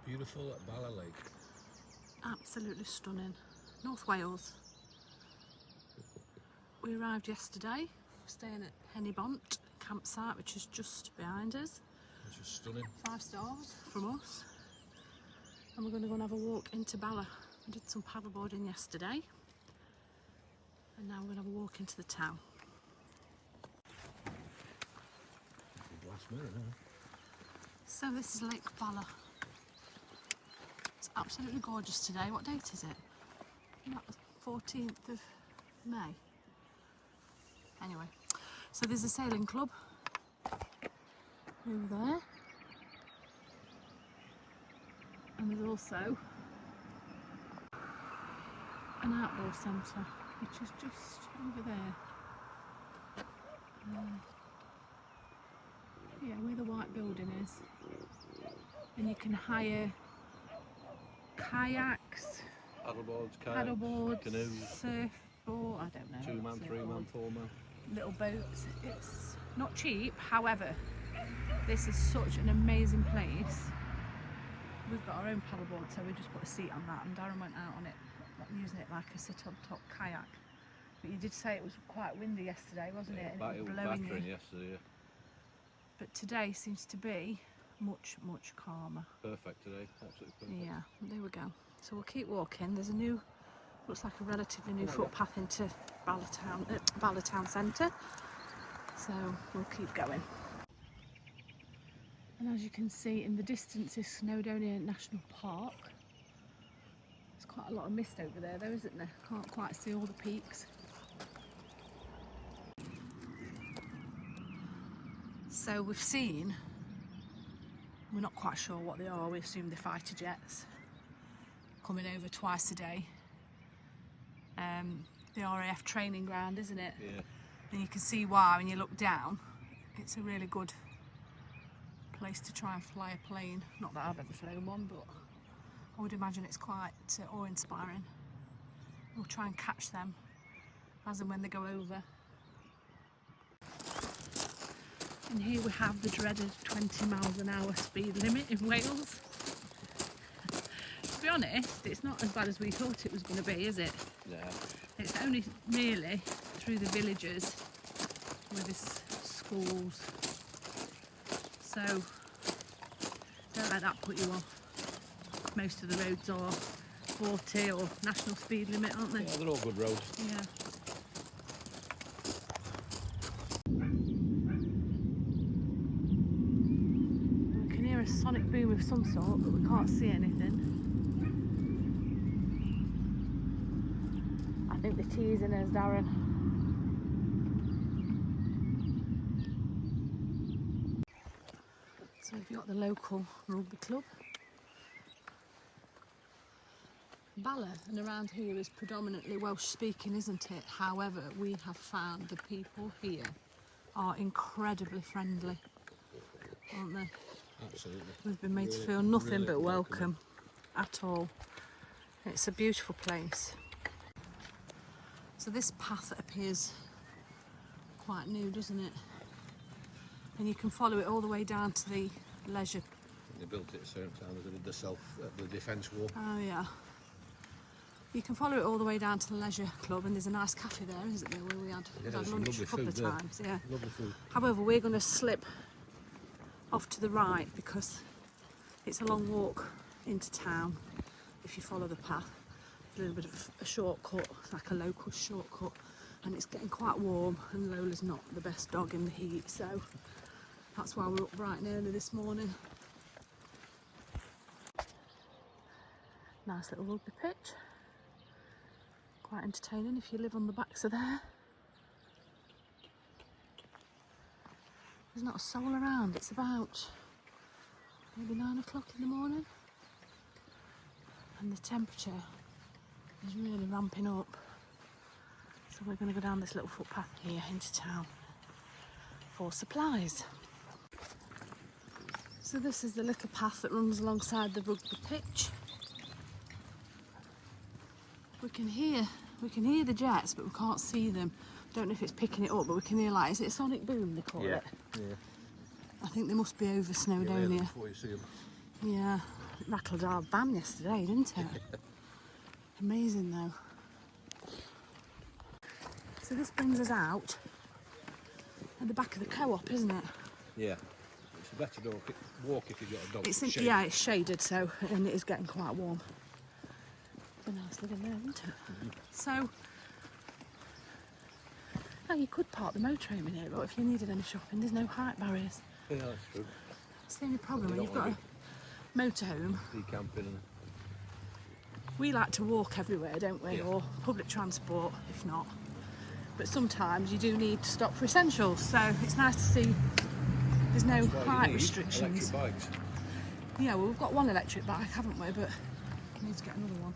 Beautiful at Bala Lake. Absolutely stunning. North Wales. We arrived yesterday, staying at Hennebont campsite, which is just behind us. Which is stunning. 5 stars from us. And we're going to go and have a walk into Bala. We did some paddleboarding yesterday. And now we're going to have a walk into the town. Last minute, huh? So this is Lake Bala. It's absolutely gorgeous today. What date is it? Not the 14th of May. Anyway, so there's a sailing club over there. And there's also an outdoor centre, which is just over there. Yeah, where the white building is. And you can hire kayaks, paddleboards, canoes, surfboard, I don't know. 2-man, 3-man, 4-man. Little boats. It's not cheap, however, this is such an amazing place. We've got our own paddleboard, so we just put a seat on that, and Darren went out on it, using it like a sit-on-top kayak. But you did say it was quite windy yesterday, wasn't it? And it was blowing you. Yesterday, yeah. But today seems to be much calmer. Perfect today, absolutely perfect. Yeah, there we go. So we'll keep walking. There's a new, looks like a relatively new footpath into Bala Town Centre. So we'll keep going. And as you can see in the distance is Snowdonia National Park. There's quite a lot of mist over there though, isn't there? Can't quite see all the peaks. So we've seen, we're not quite sure what they are, we assume they're fighter jets coming over twice a day. The RAF training ground, isn't it? Yeah. And you can see why when you look down. It's a really good place to try and fly a plane. Not that I've ever flown one, but I would imagine it's quite awe-inspiring. We'll try and catch them as and when they go over. And here we have the dreaded 20 miles an hour speed limit in Wales. To be honest, it's not as bad as we thought it was going to be, is it? Yeah. It's only nearly through the villages where there's schools. So don't let that put you off. Most of the roads are 40 or national speed limit, aren't they? Yeah, they're all good roads. Yeah. We can hear a sonic boom of some sort, but we can't see anything. I think they're teasing us, Darren. So we've got the local rugby club. Bala and around here is predominantly Welsh speaking, isn't it? However, we have found the people here are incredibly friendly, aren't they? Absolutely. We've been made to feel nothing but welcome at all. It's a beautiful place. So this path appears quite new, doesn't it? And you can follow it all the way down to the leisure. They built it at a certain time, they did the defence wall. Oh yeah. You can follow it all the way down to the leisure club, and there's a nice cafe there, isn't there, where we had lunch a couple of times. Yeah. Lovely food. However, we're going to slip off to the right because it's a long walk into town if you follow the path. It's a little bit of a shortcut, it's like a local shortcut, and it's getting quite warm, and Lola's not the best dog in the heat, so that's why we're up bright and early this morning. Nice little rugby pitch. Quite entertaining if you live on the backs of there. There's not a soul around. It's about maybe 9 o'clock in the morning, and the temperature is really ramping up. So we're going to go down this little footpath here into town for supplies. So this is the little path that runs alongside the rugby pitch. We can hear the jets, but we can't see them. Don't know if it's picking it up, but we can hear, like, is it a sonic boom they call it? Yeah. I think they must be over Snowdonia. Before you see them. Yeah, it rattled our van yesterday, didn't it? Amazing though. So this brings us out at the back of the co-op, isn't it? Yeah. It's a better walk if you've got a dog. It's yeah, it's shaded, so, and it is getting quite warm. It's a nice little there, isn't it? So, oh, you could park the motorhome in here, but if you needed any shopping, there's no height barriers. Yeah, that's true. That's the only problem when you've got a motorhome. Decamping and... We like to walk everywhere, don't we? Yeah. Or public transport, if not. But sometimes you do need to stop for essentials, so it's nice to see there's no height restrictions. Electric bikes. Yeah, well, we've got one electric bike, haven't we? But we need to get another one.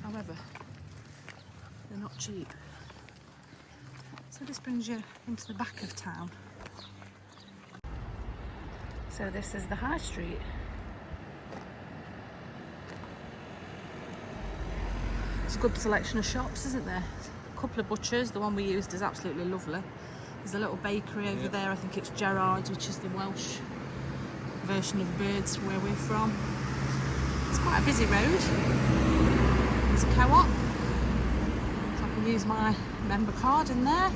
However, they're not cheap. So this brings you into the back of town. So this is the high street. It's a good selection of shops, isn't there? A couple of butchers. The one we used is absolutely lovely. There's a little bakery over there. I think it's Gerard's, which is the Welsh version of Birds where we're from. It's quite a busy road. There's a co-op. So I can use my member card in there.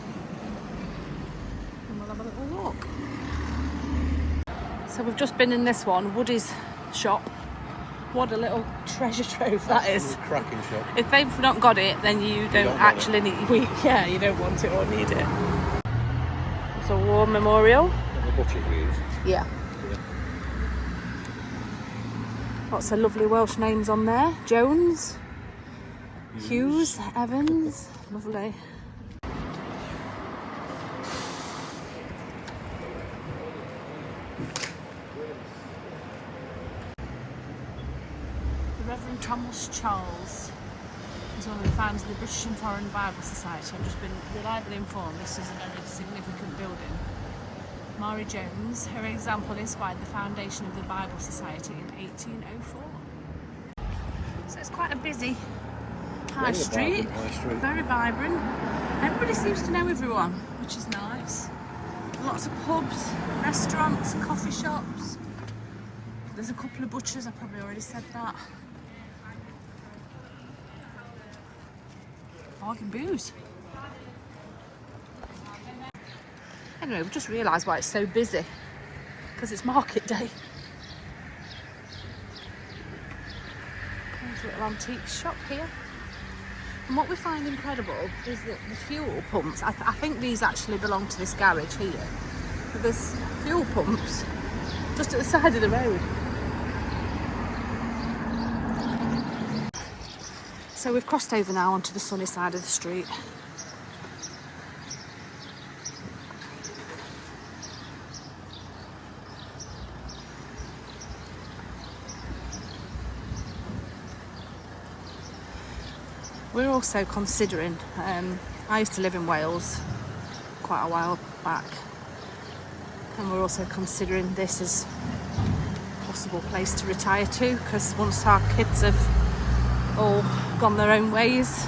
And we'll have a little walk. So we've just been in this one, Woody's shop. What a little treasure trove that is. Cracking shop. If they've not got it, then you don't actually need it. Yeah, you don't want it or need it. It's a war memorial. The butcher's we use. Yeah. Lots of lovely Welsh names on there. Jones, Hughes, Evans. Lovely. Reverend Thomas Charles is one of the founders of the British and Foreign Bible Society. I've just been reliably informed this is a very significant building. Mary Jones, her example inspired the foundation of the Bible Society in 1804. So it's quite a busy high street, very vibrant. Everybody seems to know everyone, which is nice. Lots of pubs, restaurants, coffee shops. There's a couple of butchers, I probably already said that. Bargain booze. Anyway, we've just realised why it's so busy. Because it's market day. There's a little antique shop here. And what we find incredible is that the fuel pumps, I think these actually belong to this garage here. But there's fuel pumps just at the side of the road. So we've crossed over now onto the sunny side of the street. We're also considering, I used to live in Wales quite a while back, and we're also considering this as a possible place to retire to, because once our kids have all gone their own ways,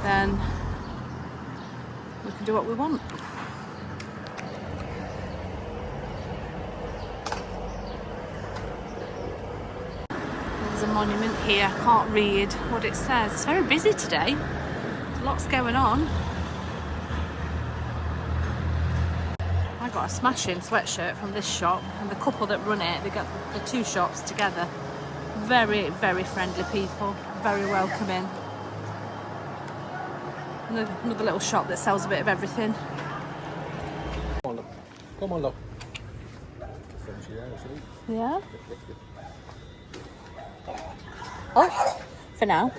then we can do what we want. There's a monument here, I can't read what it says. It's very busy today, there's lots going on. I got a smashing sweatshirt from this shop, and the couple that run it, they got the two shops together. Very, very friendly people, very welcoming. Another little shop that sells a bit of everything. Come on, look. Come on, look. Yeah? Oh, for now.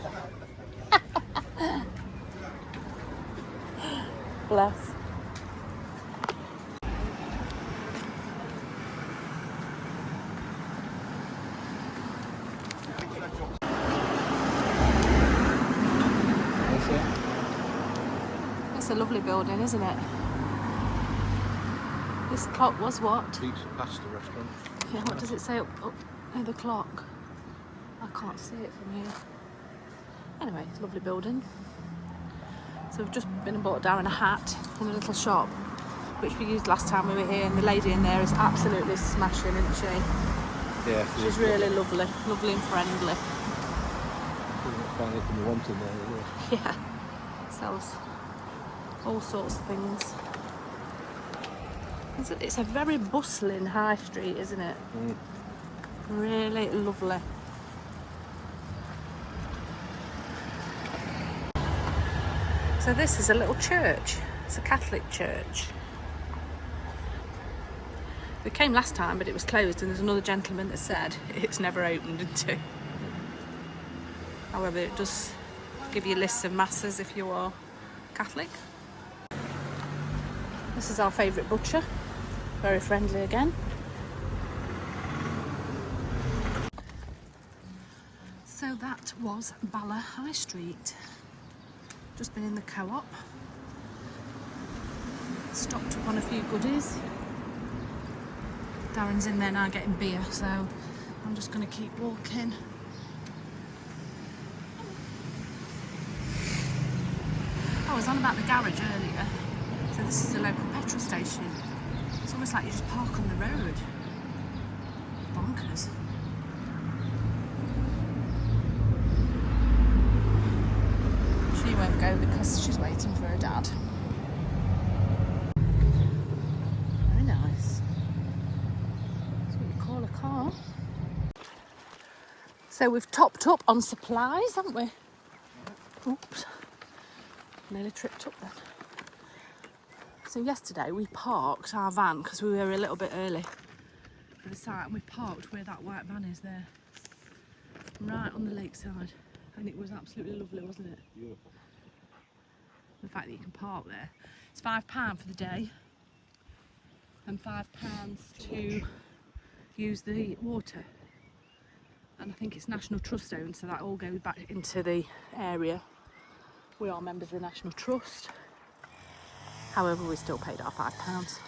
Bless. It's a lovely building, isn't it? This clock was what? Beats past the restaurant. Yeah, what does it say up near the clock? I can't see it from here. Anyway, it's a lovely building. So we've just been and bought Darren a hat in a little shop, which we used last time we were here, and the lady in there is absolutely smashing, isn't she? Yeah. She's really lovely and friendly. Find anything you want in there, isn't it? Yeah, sells all sorts of things. It's a very bustling high street, isn't it? Mm. Really lovely. So this is a little church. It's a Catholic church. We came last time, but it was closed, and there's another gentleman that said it's never opened until. However, it does give you lists of masses if you are Catholic. This is our favourite butcher. Very friendly again. So that was Bala High Street. Just been in the co-op. Stocked up on a few goodies. Darren's in there now getting beer, so I'm just going to keep walking. I was on about the garage earlier. So this is a local petrol station. It's almost like you just park on the road. Bonkers. She won't go because she's waiting for her dad. Very nice. That's what you call a car. So we've topped up on supplies, haven't we? Oops. Nearly tripped up then. So yesterday we parked our van because we were a little bit early for the site, and we parked where that white van is there, right on the lakeside, and it was absolutely lovely, wasn't it? Beautiful. The fact that you can park there. It's £5 for the day and £5 to use the water, and I think it's National Trust owned, so that all goes back into the area. We are members of the National Trust. However, we still paid our £5.